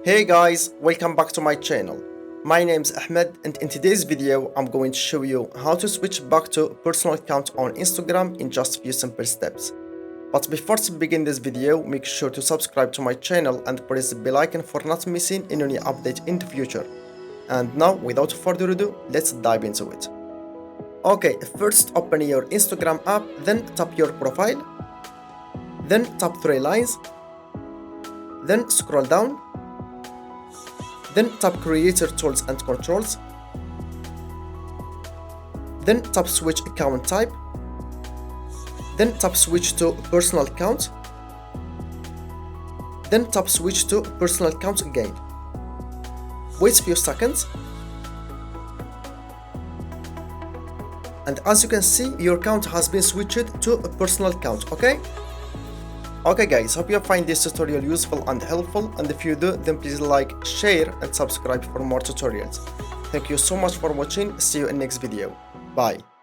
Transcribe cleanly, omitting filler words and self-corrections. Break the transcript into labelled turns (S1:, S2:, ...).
S1: Hey guys, welcome back to my channel. My name is Ahmed and in today's video I'm going to show you how to switch back to personal account on Instagram in just a few simple steps. But before to begin this video, make sure to subscribe to my channel and press the bell icon for not missing any update in the future. And now, without further ado, let's dive into it. Okay, first open your Instagram app, then tap your profile, then tap three lines, then scroll down, then tap creator tools and controls, then tap switch account type, then tap switch to personal account, then tap switch to personal account again. Wait a few seconds, and as you can see, your account has been switched to a personal account. Okay guys, hope you find this tutorial useful and helpful, and if you do, then please like, share and subscribe for more tutorials. Thank you so much for watching. See you in next video. Bye.